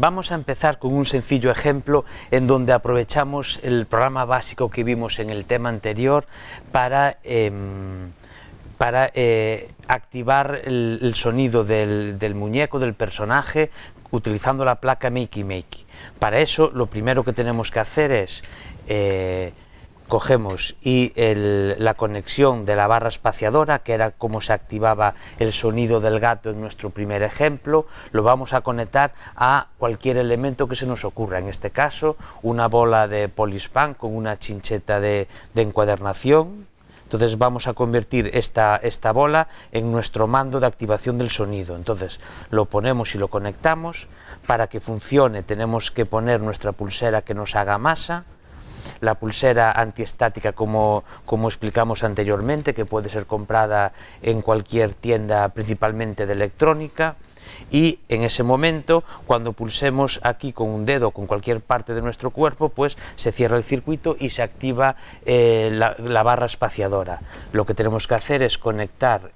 Vamos a empezar con un sencillo ejemplo en donde aprovechamos el programa básico que vimos en el tema anterior para activar el sonido del muñeco, del personaje, utilizando la placa Makey Makey. Para eso lo primero que tenemos que hacer es cogemos la conexión de la barra espaciadora, que era como se activaba el sonido del gato en nuestro primer ejemplo, lo vamos a conectar a cualquier elemento que se nos ocurra, en este caso una bola de Polispan con una chincheta de encuadernación. Entonces vamos a convertir esta bola en nuestro mando de activación del sonido. Entonces lo ponemos y lo conectamos. Para que funcione tenemos que poner nuestra pulsera que nos haga masa, la pulsera antiestática como explicamos anteriormente, que puede ser comprada en cualquier tienda, principalmente de electrónica, y en ese momento, cuando pulsemos aquí con un dedo, con cualquier parte de nuestro cuerpo, pues se cierra el circuito y se activa la barra espaciadora. Lo que tenemos que hacer es conectar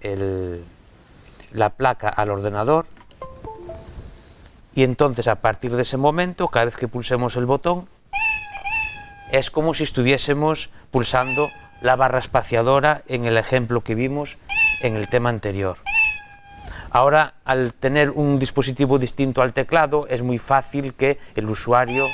la placa al ordenador, y entonces a partir de ese momento, cada vez que pulsemos el botón, es como si estuviésemos pulsando la barra espaciadora en el ejemplo que vimos en el tema anterior. Ahora, al tener un dispositivo distinto al teclado, es muy fácil que el usuario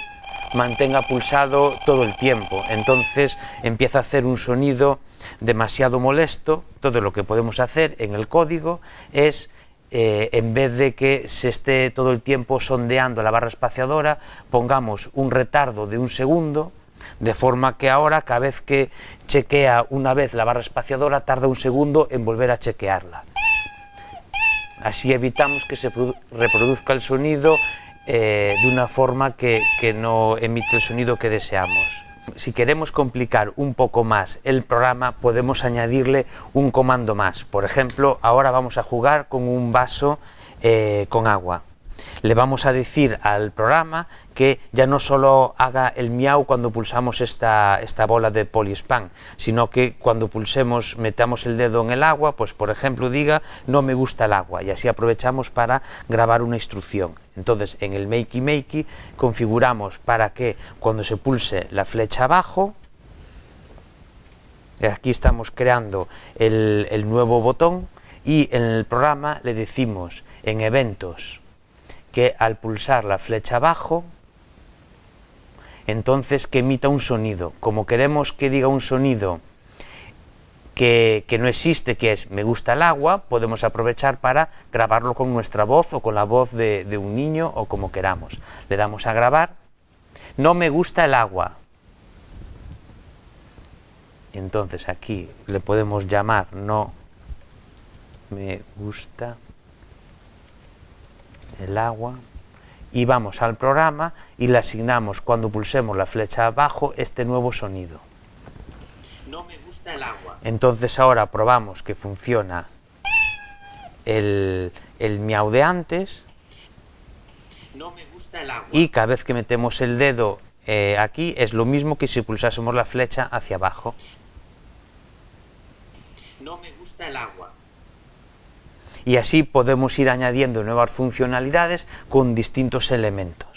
mantenga pulsado todo el tiempo. Entonces empieza a hacer un sonido demasiado molesto. Todo lo que podemos hacer en el código es, en vez de que se esté todo el tiempo sondeando la barra espaciadora, pongamos un retardo de 1 segundo, de forma que ahora cada vez que chequea una vez la barra espaciadora tarda 1 segundo en volver a chequearla. Así evitamos que se reproduzca el sonido de una forma que no emite el sonido que deseamos. Si queremos complicar un poco más el programa, podemos añadirle un comando más. Por ejemplo, ahora vamos a jugar con un vaso con agua. Le vamos a decir al programa que ya no solo haga el miau cuando pulsamos esta bola de Polispan, sino que cuando pulsemos, metamos el dedo en el agua, pues por ejemplo diga no me gusta el agua, y así aprovechamos para grabar una instrucción. Entonces en el Makey Makey configuramos para que cuando se pulse la flecha abajo, aquí estamos creando el nuevo botón, y en el programa le decimos en eventos que al pulsar la flecha abajo, entonces que emita un sonido. Como queremos que diga un sonido que no existe, que es me gusta el agua, podemos aprovechar para grabarlo con nuestra voz o con la voz de un niño o como queramos. Le damos a grabar, no me gusta el agua. Entonces aquí le podemos llamar no me gusta el agua, y vamos al programa y le asignamos cuando pulsemos la flecha abajo este nuevo sonido. No me gusta el agua. Entonces ahora probamos que funciona el miau de antes. No me gusta el agua. Y cada vez que metemos el dedo aquí es lo mismo que si pulsásemos la flecha hacia abajo. No me gusta el agua. Y así podemos ir añadiendo nuevas funcionalidades con distintos elementos.